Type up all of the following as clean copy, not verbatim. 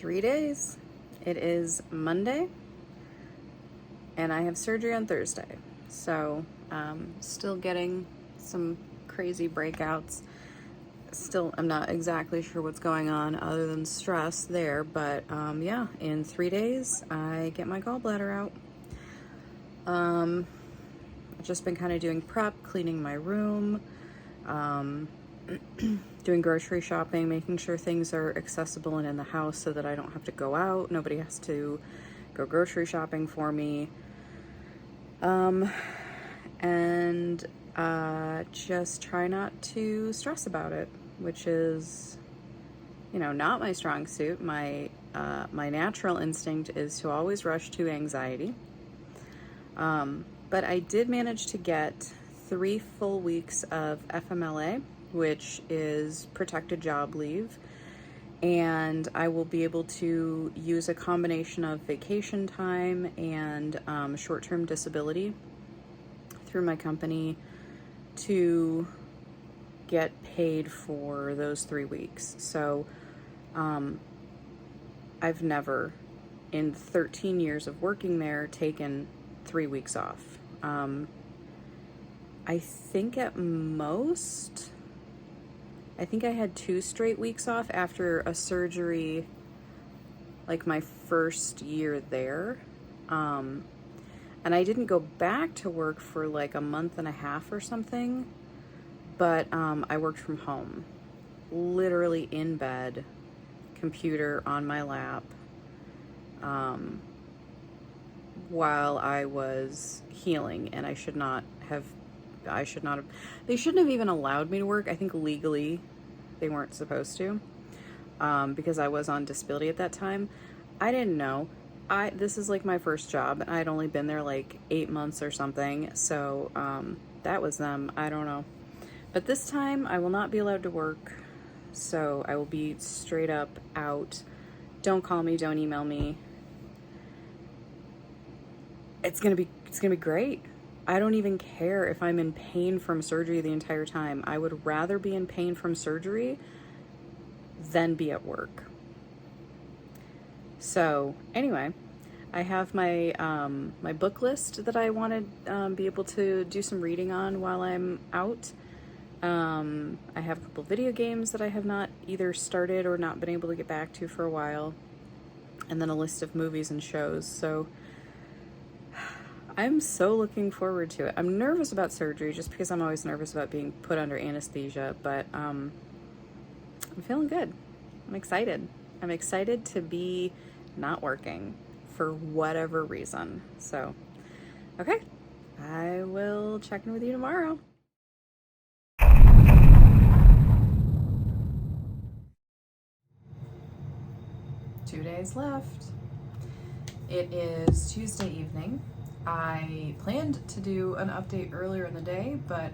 3 days. It is Monday, and I have surgery on Thursday. So, still getting some crazy breakouts. Still, I'm not exactly sure what's going on other than stress there, but yeah, in 3 days, I get my gallbladder out. I've just been kind of doing prep, cleaning my room, doing grocery shopping, making sure things are accessible and in the house so that I don't have to go out. Nobody has to go grocery shopping for me. And just try not to stress about it, which is, not my strong suit. My natural instinct is to always rush to anxiety. But I did manage to get 3 full weeks of FMLA, which is protected job leave, and I will be able to use a combination of vacation time and short-term disability through my company to get paid for those 3 weeks. So I've never, in 13 years of working there, taken 3 weeks off. I think at most, I had 2 straight weeks off after a surgery, like my first year there. And I didn't go back to work for like a month and a half or something, but I worked from home, literally in bed, computer on my lap, while I was healing, and they shouldn't have even allowed me to work. I think legally they weren't supposed to, because I was on disability at that time. I didn't know. This is like my first job, and I'd only been there like 8 months or something. So, that was them. I don't know. But this time I will not be allowed to work. So I will be straight up out. Don't call me, don't email me. It's gonna be great. I don't even care if I'm in pain from surgery the entire time. I would rather be in pain from surgery than be at work. So anyway, I have my my book list that I want to be able to do some reading on while I'm out. I have a couple video games that I have not either started or not been able to get back to for a while, and then a list of movies and shows. So I'm so looking forward to it. I'm nervous about surgery just because I'm always nervous about being put under anesthesia, but I'm feeling good. I'm excited. I'm excited to be not working for whatever reason. So, okay, I will check in with you tomorrow. Two days left. It is Tuesday evening. I planned to do an update earlier in the day, but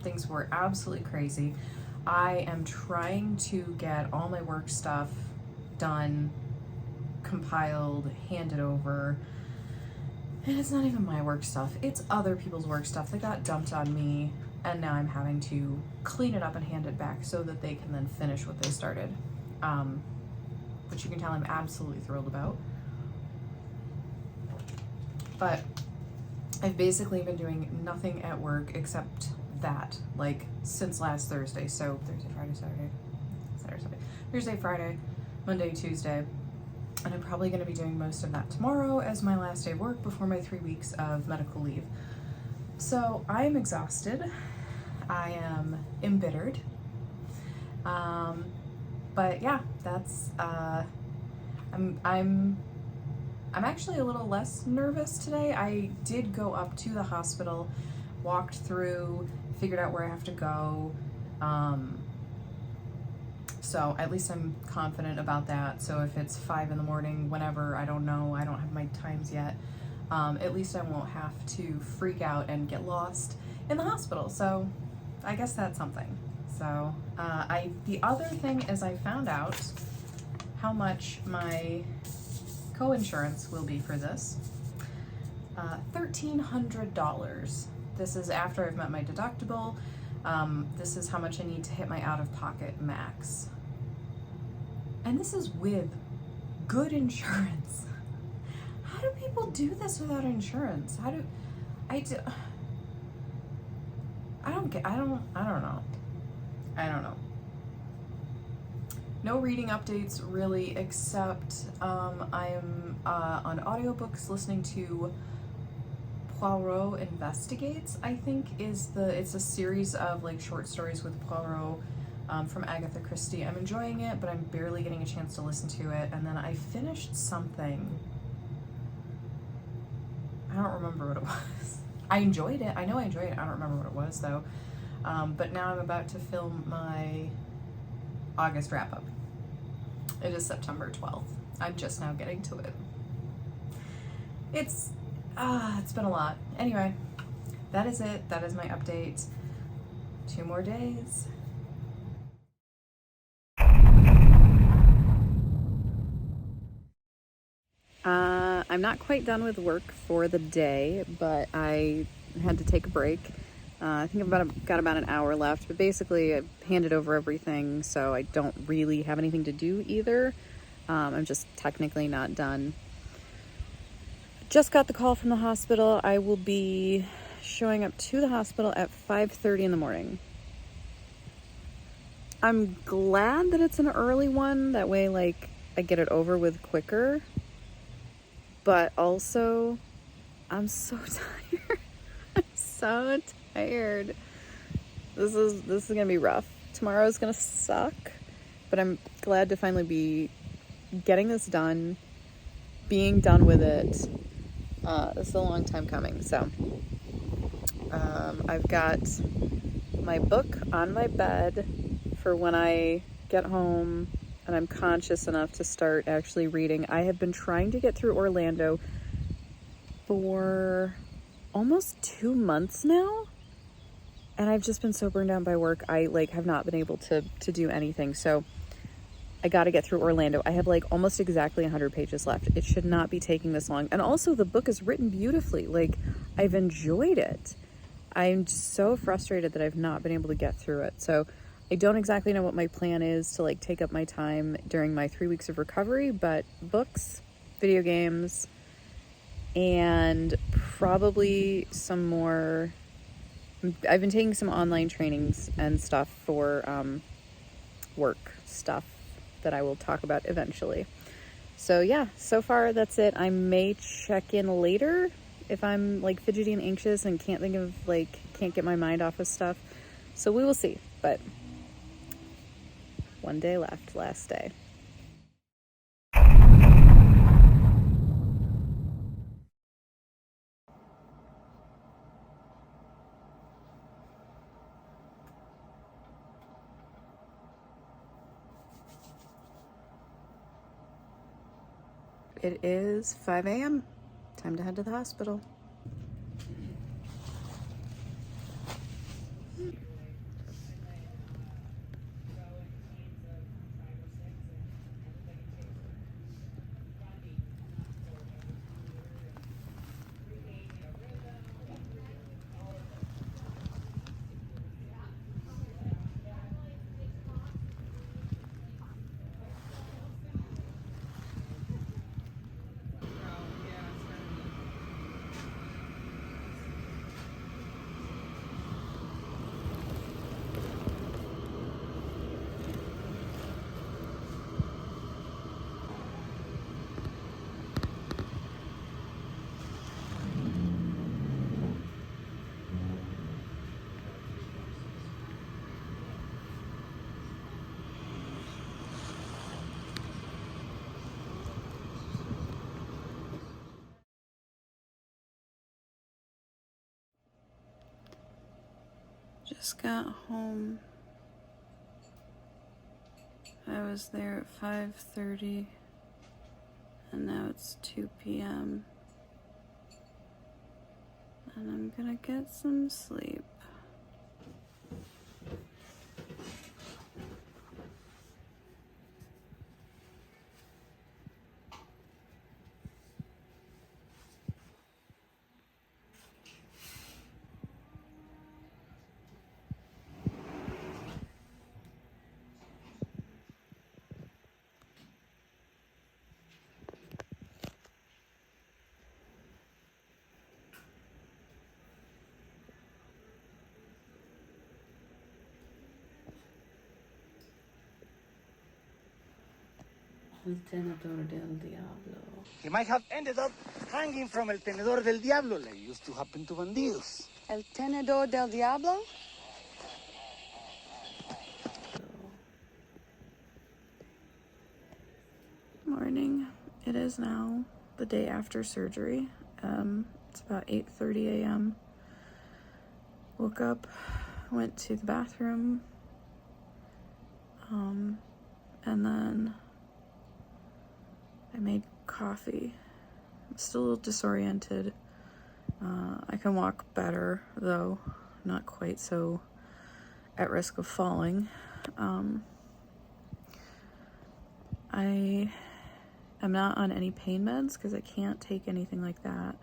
things were absolutely crazy. I am trying to get all my work stuff done, compiled, handed over, and it's not even my work stuff. It's other people's work stuff that got dumped on me, and now I'm having to clean it up and hand it back so that they can then finish what they started, which you can tell I'm absolutely thrilled about. But I've basically been doing nothing at work except that, like, since last Thursday. So Thursday, Friday, Monday, Tuesday. And I'm probably going to be doing most of that tomorrow as my last day of work before my 3 weeks of medical leave. So I am exhausted. I am embittered. But yeah, that's, I'm actually a little less nervous today. I did go up to the hospital, walked through, figured out where I have to go. So at least I'm confident about that. So if it's 5 in the morning, whenever, I don't know, I don't have my times yet. At least I won't have to freak out and get lost in the hospital. So I guess that's something. So the other thing is I found out how much my co-insurance will be for this. $1,300. This is after I've met my deductible. This is how much I need to hit my out-of-pocket max. And this is with good insurance. How do people do this without insurance? How do I do? I don't get. I don't know. I don't know. No reading updates really, except I'm on audiobooks listening to Poirot Investigates, I think it's a series of like short stories with Poirot from Agatha Christie. I'm enjoying it, but I'm barely getting a chance to listen to it. And then I finished something. I don't remember what it was. I enjoyed it. I know I enjoyed it. I don't remember what it was though. But now I'm about to film my August wrap up. It is September 12th. I'm just now getting to it. It's been a lot. Anyway, that is it. That is my update. 2 more days. I'm not quite done with work for the day, but I had to take a break. I think I've got about an hour left, but basically I've handed over everything, so I don't really have anything to do either. I'm just technically not done. Just got the call from the hospital. I will be showing up to the hospital at 5:30 in the morning. I'm glad that it's an early one. That way, like, I get it over with quicker. But also, I'm so tired. I'm so tired. This is gonna be rough. Tomorrow's gonna suck, but I'm glad to finally be getting this done, being done with it. This is a long time coming. So I've got my book on my bed for when I get home and I'm conscious enough to start actually reading. I have been trying to get through Orlando for almost 2 months now, and I've just been so burned down by work. I have not been able to do anything. So I got to get through Orlando. I have like almost exactly 100 pages left. It should not be taking this long. And also the book is written beautifully. Like, I've enjoyed it. I'm so frustrated that I've not been able to get through it. So I don't exactly know what my plan is to like take up my time during my 3 weeks of recovery, but books, video games, and probably some more. I've been taking some online trainings and stuff for work stuff that I will talk about eventually. So yeah, so far that's it. I may check in later if I'm like fidgety and anxious and can't get my mind off of stuff. So we will see, but 1 day left, last day. It is 5 a.m. Time to head to the hospital. Just got home. I was there at 5:30 and now it's 2 p.m. and I'm gonna get some sleep. El tenedor del diablo. He might have ended up hanging from el tenedor del diablo, like used to happen to bandidos. El tenedor del diablo? Morning. It is now the day after surgery. It's about 8:30 a.m. Woke up, went to the bathroom, and then I made coffee. I'm still a little disoriented. I can walk better, though not quite so at risk of falling. I am not on any pain meds because I can't take anything like that.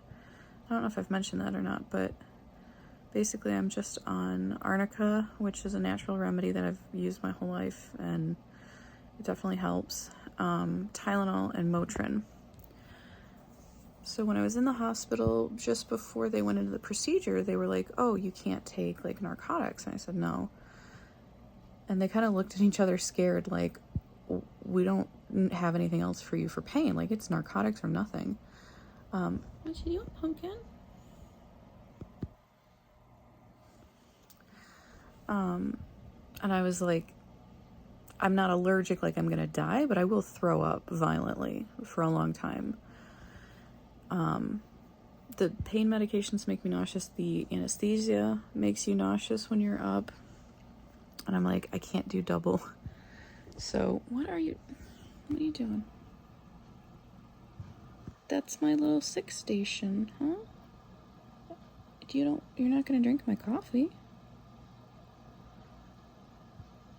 I don't know if I've mentioned that or not, but basically I'm just on arnica, which is a natural remedy that I've used my whole life, and it definitely helps. Tylenol and Motrin. So when I was in the hospital, just before they went into the procedure, they were like, oh, you can't take like narcotics. And I said, no. And they kind of looked at each other scared, like, we don't have anything else for you for pain. Like, it's narcotics or nothing. What you doing, pumpkin? And I was like, I'm not allergic, like I'm gonna die, but I will throw up violently for a long time. The pain medications make me nauseous. The anesthesia makes you nauseous when you're up. And I'm like, I can't do double. So what are you doing? That's my little sick station, huh? You're not gonna drink my coffee.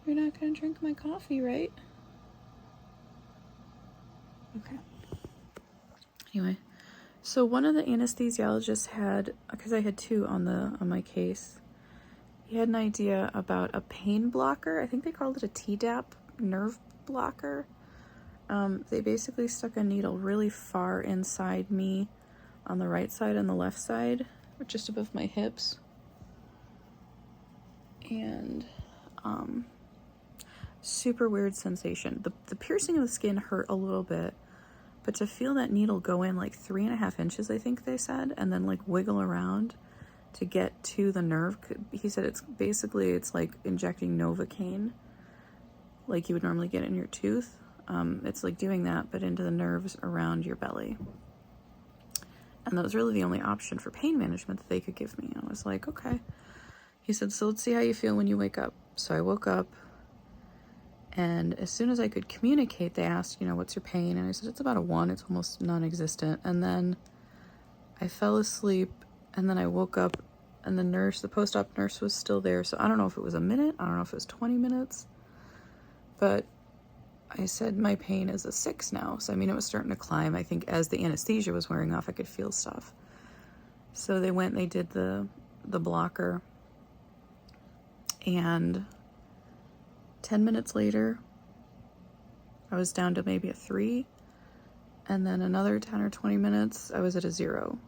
You're not gonna drink my coffee, right? Okay. Anyway, so one of the anesthesiologists had, because I had two on my case, he had an idea about a pain blocker. I think they called it a Tdap nerve blocker. They basically stuck a needle really far inside me on the right side and the left side, just above my hips. And super weird sensation. The piercing of the skin hurt a little bit, but to feel that needle go in like 3.5 inches, I think they said, and then like wiggle around to get to the nerve. He said it's like injecting Novocaine, like you would normally get in your tooth. It's like doing that, but into the nerves around your belly. And that was really the only option for pain management that they could give me. I was like, okay. He said, so let's see how you feel when you wake up. So I woke up, and as soon as I could communicate, they asked, what's your pain? And I said, it's about a 1. It's almost non-existent. And then I fell asleep, and then I woke up, and the post-op nurse was still there. So I don't know if it was a minute. I don't know if it was 20 minutes. But I said my pain is a 6 now. So, it was starting to climb. I think as the anesthesia was wearing off, I could feel stuff. So they went and they did the blocker. And 10 minutes later, I was down to maybe a 3. And then another 10 or 20 minutes, I was at a 0.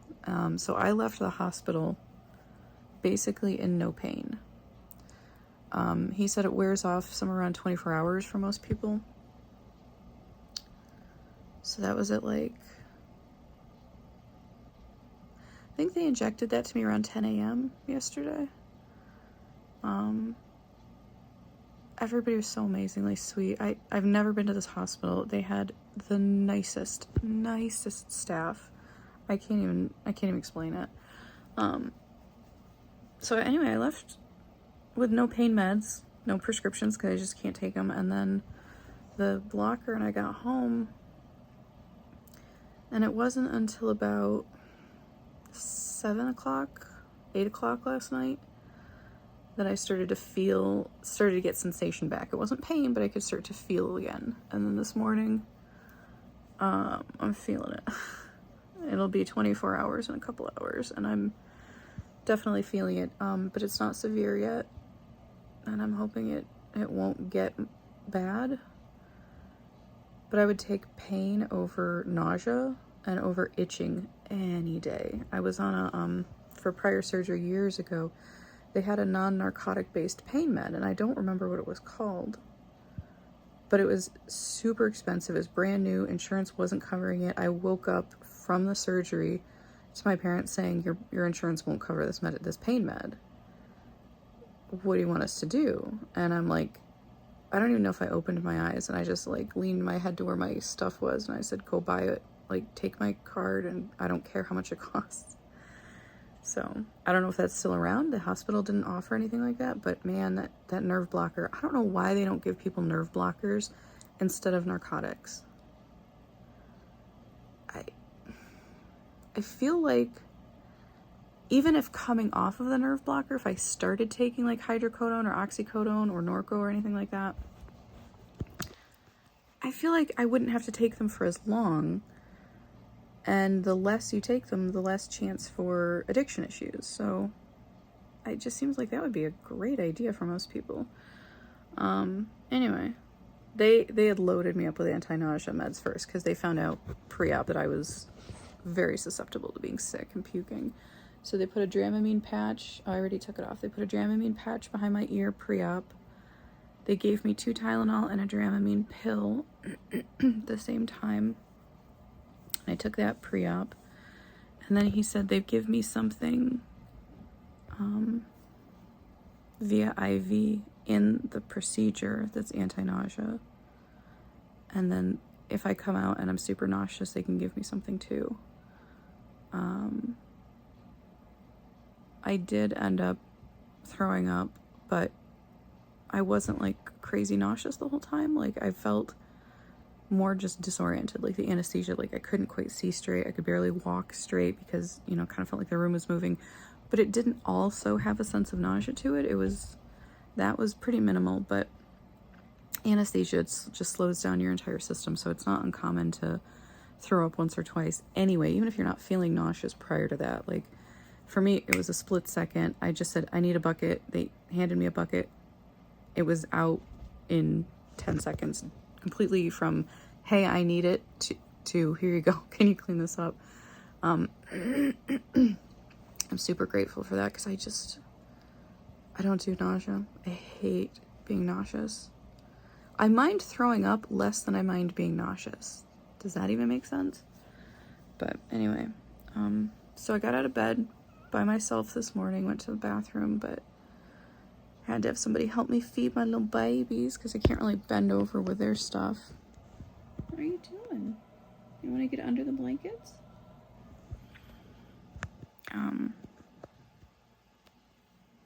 So I left the hospital basically in no pain. He said it wears off somewhere around 24 hours for most people. So that was at I think they injected that to me around 10 a.m. yesterday. Everybody was so amazingly sweet. I've never been to this hospital. They had the nicest staff. I can't even explain it. So anyway, I left with no pain meds, no prescriptions, because I just can't take them. And then the blocker, and I got home, and it wasn't until about 8 o'clock last night that I started to get sensation back. It wasn't pain, but I could start to feel again. And then this morning, I'm feeling it. It'll be 24 hours in a couple hours, and I'm definitely feeling it. But it's not severe yet, and I'm hoping it won't get bad. But I would take pain over nausea and over itching any day. I was on for prior surgery years ago, they had a non-narcotic based pain med, and I don't remember what it was called. but it was super expensive. It was brand new. Insurance wasn't covering it. I woke up from the surgery to my parents saying, your insurance won't cover this pain med. What do you want us to do? And I'm like, I don't even know if I opened my eyes, and I just like leaned my head to where my stuff was, and I said, go buy it. Like, take my card, and I don't care how much it costs. So I don't know if that's still around. The hospital didn't offer anything like that, but man, that nerve blocker, I don't know why they don't give people nerve blockers instead of narcotics. I feel like even if coming off of the nerve blocker, if I started taking like hydrocodone or oxycodone or Norco or anything like that, I feel like I wouldn't have to take them for as long. And the less you take them, the less chance for addiction issues. So it just seems like that would be a great idea for most people. Anyway, they had loaded me up with anti-nausea meds first because they found out pre-op that I was very susceptible to being sick and puking. So they put a Dramamine patch. I already took it off. They put a Dramamine patch behind my ear pre-op. They gave me 2 Tylenol and a Dramamine pill at the same time. I took that pre-op. And then he said they'd give me something via IV in the procedure that's anti-nausea. And then if I come out and I'm super nauseous, they can give me something too. I did end up throwing up, but I wasn't like crazy nauseous the whole time. Like, I felt more just disoriented, like the anesthesia, like I couldn't quite see straight. I could barely walk straight because, you know, kind of felt like the room was moving, but it didn't also have a sense of nausea to it. That was pretty minimal, but anesthesia just slows down your entire system. So it's not uncommon to throw up once or twice anyway, even if you're not feeling nauseous prior to that. Like, for me, it was a split second. I just said, I need a bucket. They handed me a bucket. It was out in 10 seconds, completely from, hey, I need it, to here you go. Can you clean this up? I'm super grateful for that because I don't do nausea. I hate being nauseous. I mind throwing up less than I mind being nauseous. Does that even make sense? But anyway, so I got out of bed by myself this morning, went to the bathroom, but had to have somebody help me feed my little babies because I can't really bend over with their stuff. What are you doing? You want to get under the blankets?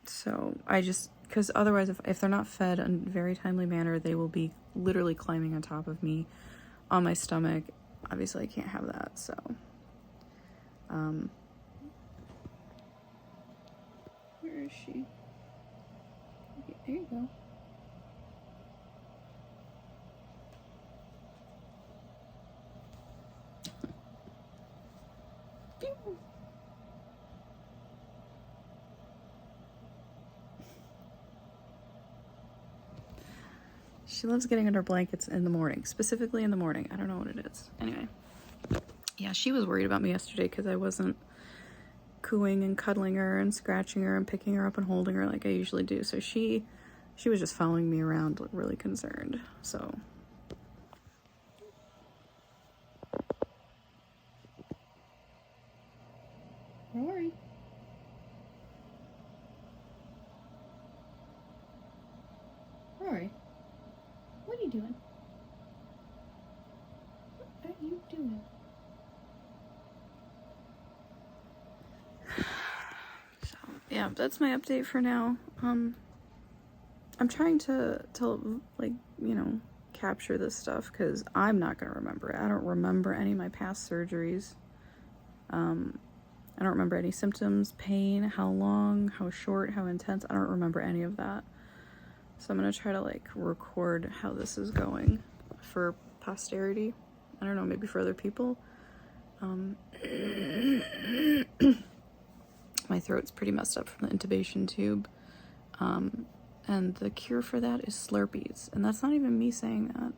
So I just, because otherwise if they're not fed in a very timely manner, they will be literally climbing on top of me on my stomach. Obviously I can't have that, so where is she? Okay, there you go. She loves getting under blankets in the morning, specifically in the morning. I don't know what it is. Anyway, yeah, she was worried about me yesterday because I wasn't cooing and cuddling her and scratching her and picking her up and holding her like I usually do. So she was just following me around, really concerned. So Rory. Rory, what are you doing? What are you doing? So, yeah, that's my update for now. I'm trying to like, you know, capture this stuff because I'm not going to remember it. I don't remember any of my past surgeries. I don't remember any symptoms, pain, how long, how short, how intense. I don't remember any of that. So I'm going to try to like record how this is going for posterity. I don't know, maybe for other people. My throat's pretty messed up from the intubation tube. And the cure for that is Slurpees. And that's not even me saying that.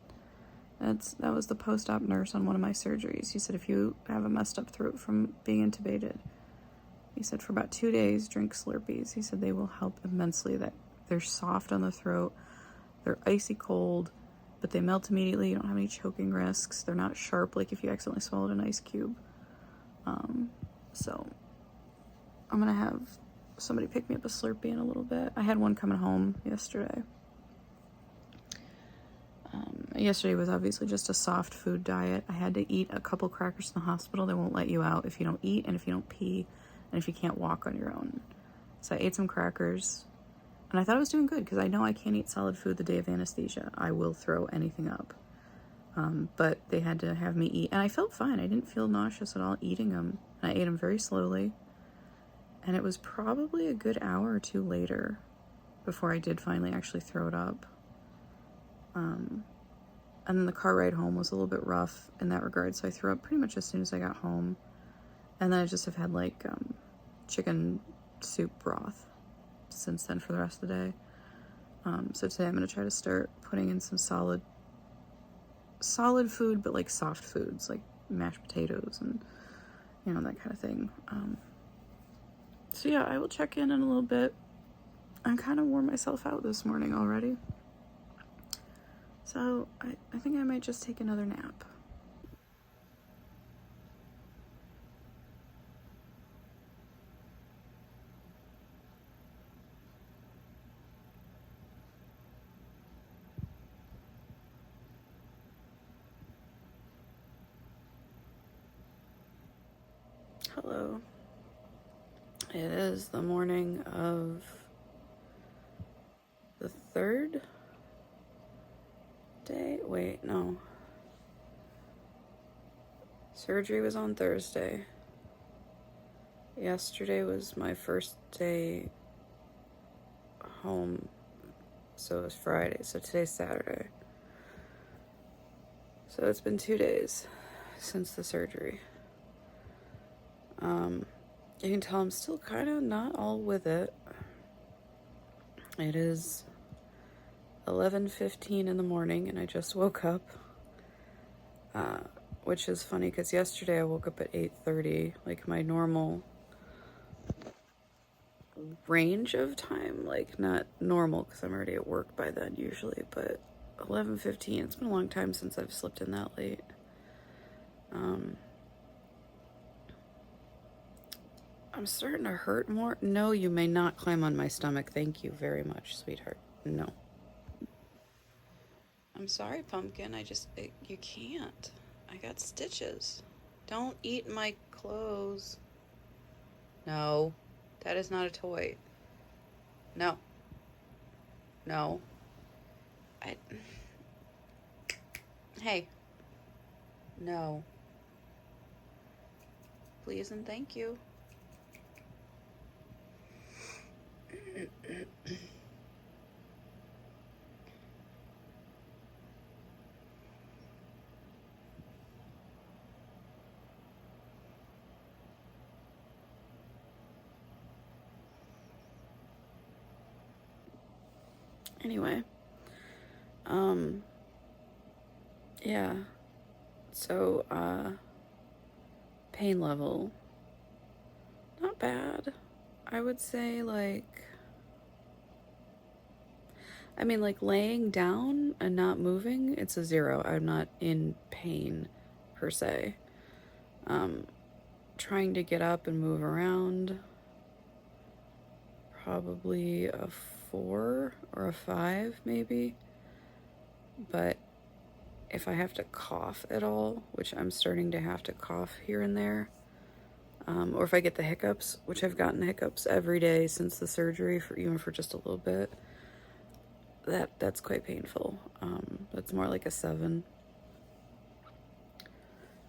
That was the post-op nurse on one of my surgeries. He said, if you have a messed up throat from being intubated, he said for about 2 days, drink Slurpees. He said they will help immensely. That they're soft on the throat, they're icy cold, but they melt immediately. You don't have any choking risks. They're not sharp like if you accidentally swallowed an ice cube. So I'm gonna have somebody pick me up a Slurpee in a little bit. I had one coming home yesterday. Yesterday was obviously just a soft food diet. I had to eat a couple crackers in the hospital. They won't let you out if you don't eat and if you don't pee and if you can't walk on your own. So I ate some crackers and I thought I was doing good because I know I can't eat solid food the day of anesthesia. I will throw anything up. But they had to have me eat and I felt fine. I didn't feel nauseous at all eating them. And I ate them very slowly. And it was probably a good hour or two later before I did finally actually throw it up. And then the car ride home was a little bit rough in that regard, so I threw up pretty much as soon as I got home. And then I just have had like chicken soup broth since then for the rest of the day. So today I'm going to try to start putting in some solid food, but like soft foods, like mashed potatoes and, you know, that kind of thing. So yeah, I will check in a little bit. I kind of wore myself out this morning already. So I think I might just take another nap. Hello. It is the morning of the 3rd day. Wait, no. Surgery was on Thursday. Yesterday was my first day home, so it was Friday. So today's Saturday. So it's been 2 days since the surgery. You can tell I'm still kind of not all with it. It is 11:15 in the morning and I just woke up, which is funny because yesterday I woke up at 8:30, like my normal range of time, like not normal because I'm already at work by then usually, but 11:15, it's been a long time since I've slept in that late. I'm starting to hurt more. No, you may not climb on my stomach. Thank you very much, sweetheart. No. I'm sorry, Pumpkin. You can't. I got stitches. Don't eat my clothes. No, that is not a toy. No. No. Hey. No. Please and thank you. Anyway, yeah, so, pain level, not bad. I would say, like, laying down and not moving, it's a 0. I'm not in pain, per se. Trying to get up and move around, probably a 4 or a 5, maybe. But if I have to cough at all, which I'm starting to have to cough here and there, or if I get the hiccups, which I've gotten hiccups every day since the surgery, even for just a little bit, that's quite painful. That's more like a 7.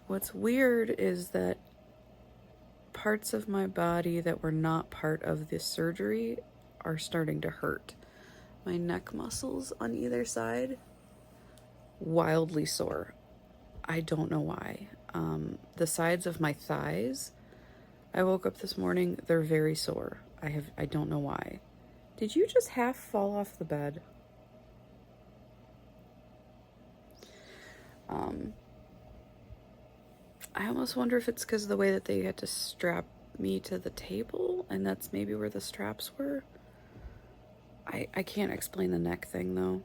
What's weird is that parts of my body that were not part of this surgery are starting to hurt. My neck muscles on either side, wildly sore. I don't know why. The sides of my thighs, I woke up this morning, they're very sore. I don't know why. Did you just half fall off the bed? I almost wonder if it's because of the way that they had to strap me to the table, and that's maybe where the straps were. I can't explain the neck thing, though.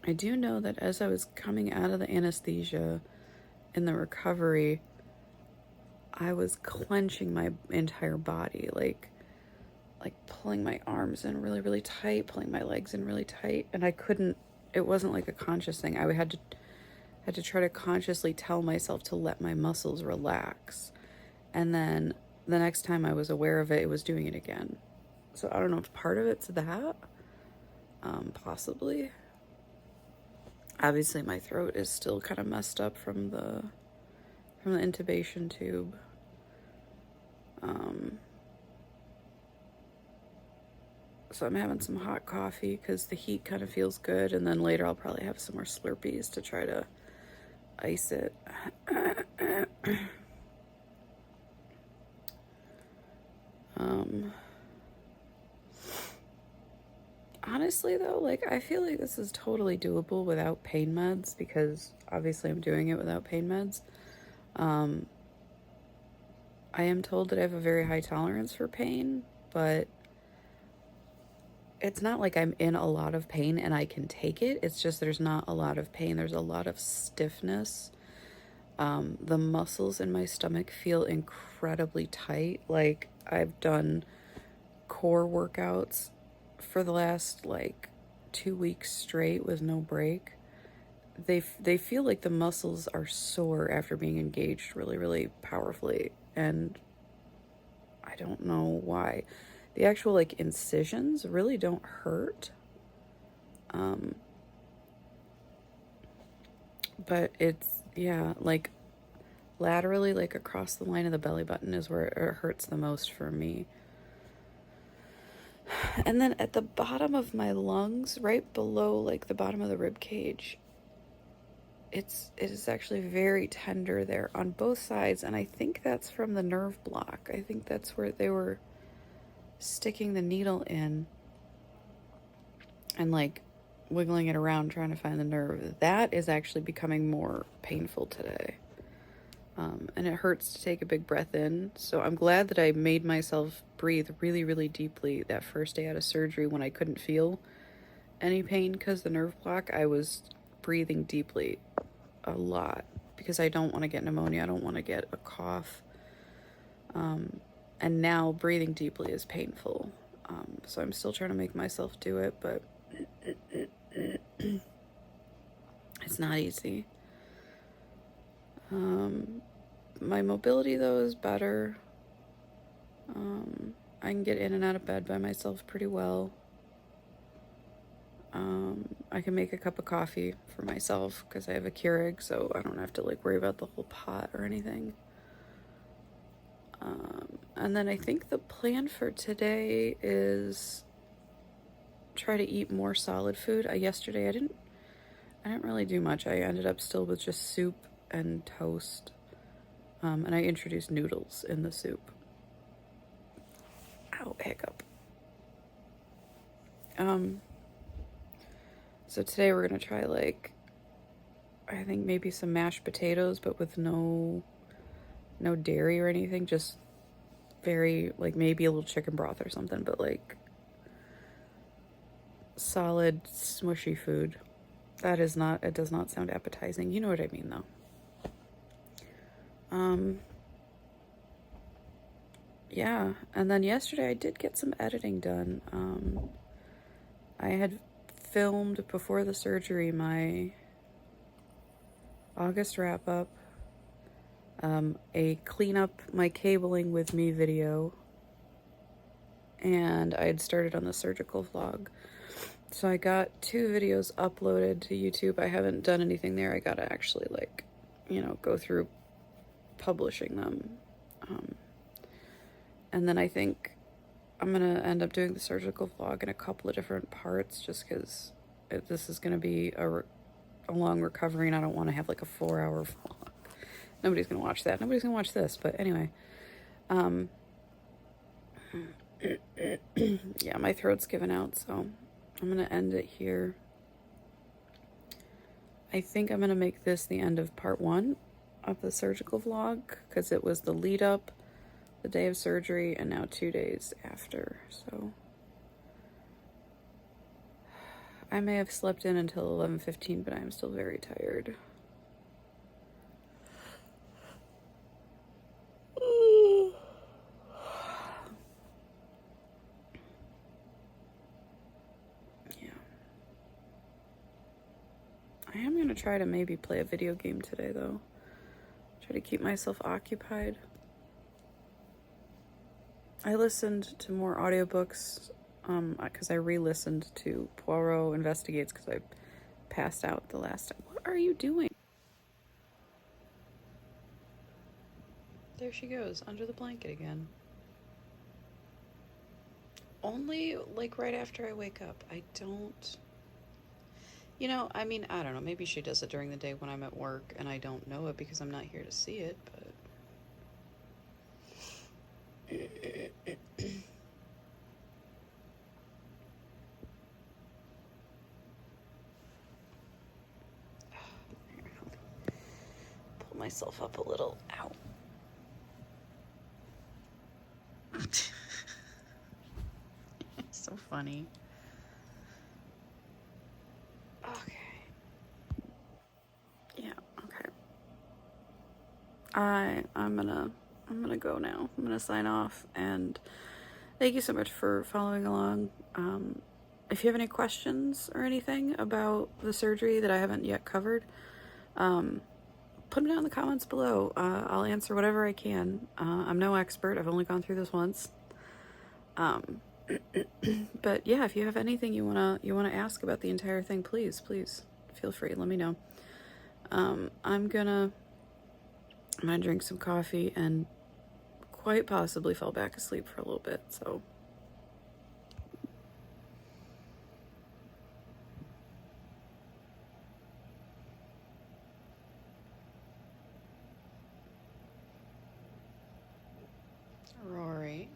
I do know that as I was coming out of the anesthesia in the recovery, I was clenching my entire body, like pulling my arms in really, really tight, pulling my legs in really tight, and I couldn't, it wasn't like a conscious thing. I had to try to consciously tell myself to let my muscles relax. And then the next time I was aware of it, it was doing it again. So I don't know if part of it's that, possibly. Obviously my throat is still kind of messed up from the intubation tube. So I'm having some hot coffee because the heat kind of feels good, and then later I'll probably have some more Slurpees to try to ice it. Honestly though, like, I feel like this is totally doable without pain meds, because obviously I'm doing it without pain meds. I am told that I have a very high tolerance for pain, but it's not like I'm in a lot of pain and I can take it. It's just there's not a lot of pain. There's a lot of stiffness. The muscles in my stomach feel incredibly tight. Like, I've done core workouts for the last, like, 2 weeks straight with no break. They feel like the muscles are sore after being engaged really, really powerfully. And I don't know why. The actual, like, incisions really don't hurt. But it's, yeah, like, laterally, like, across the line of the belly button is where it hurts the most for me. And then at the bottom of my lungs, right below, like, the bottom of the rib cage, it is actually very tender there on both sides, and I think that's from the nerve block. I think that's where they were sticking the needle in and, like, wiggling it around trying to find the nerve. That is actually becoming more painful today. And it hurts to take a big breath in. So I'm glad that I made myself breathe really, really deeply that first day out of surgery when I couldn't feel any pain because the nerve block. I was breathing deeply a lot because I don't want to get pneumonia. I don't want to get a cough. And now breathing deeply is painful. So I'm still trying to make myself do it, but it's not easy. My mobility, though, is better. I can get in and out of bed by myself pretty well. I can make a cup of coffee for myself because I have a Keurig, so I don't have to, like, worry about the whole pot or anything. And then I think the plan for today is try to eat more solid food. Yesterday I didn't really do much. I ended up still with just soup and toast. And I introduced noodles in the soup. Ow, hiccup. So today we're gonna try, like, I think maybe some mashed potatoes, but with no dairy or anything, just very, like, maybe a little chicken broth or something, but, like, solid, smushy food. It does not sound appetizing. You know what I mean, though. Yeah, and then yesterday I did get some editing done. I had filmed before the surgery my August wrap-up, a clean up my cabling with me video, and I had started on the surgical vlog. So I got 2 videos uploaded to YouTube. I haven't done anything there. I gotta actually, like, go through publishing them. And then I think I'm gonna end up doing the surgical vlog in a couple of different parts, just because this is gonna be a long recovery, and I don't want to have, like, a 4-hour vlog. Nobody's gonna watch that. Nobody's gonna watch this. But anyway, yeah, my throat's given out, so I'm gonna end it here. I think I'm gonna make this the end of part 1 of the surgical vlog, because it was the lead up, the day of surgery, and now 2 days after. So I may have slept in until 11:15, but I'm still very tired. Yeah. I am going to try to maybe play a video game today, though. Try to keep myself occupied. I listened to more audiobooks because I re-listened to Poirot Investigates because I passed out the last time. What are you doing? There she goes, under the blanket again. Only, like, right after I wake up. I don't... You know, I mean, I don't know. Maybe she does it during the day when I'm at work and I don't know it because I'm not here to see it, but... Pull myself up a little. Ow. So funny. Okay. Yeah, okay. I'm gonna go now. I'm gonna sign off, and thank you so much for following along. If you have any questions or anything about the surgery that I haven't yet covered, put them down in the comments below. I'll answer whatever I can. I'm no expert. I've only gone through this once. But yeah, if you have anything you wanna ask about the entire thing, please feel free. Let me know. I'm gonna drink some coffee and quite possibly fall back asleep for a little bit. So. Rory.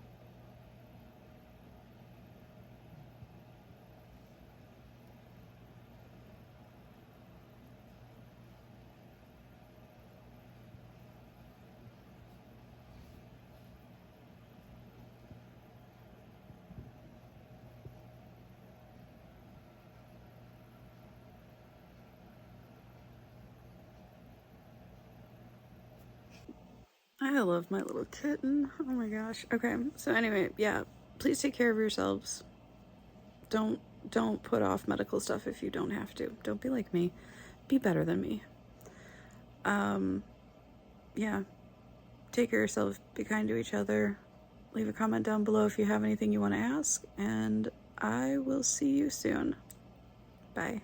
I love my little kitten. Oh my gosh. Okay, so anyway, yeah, please take care of yourselves. Don't put off medical stuff if you don't have to. Don't be like me. Be better than me. Yeah. Take care of yourself. Be kind to each other. Leave a comment down below if you have anything you want to ask, and I will see you soon. Bye.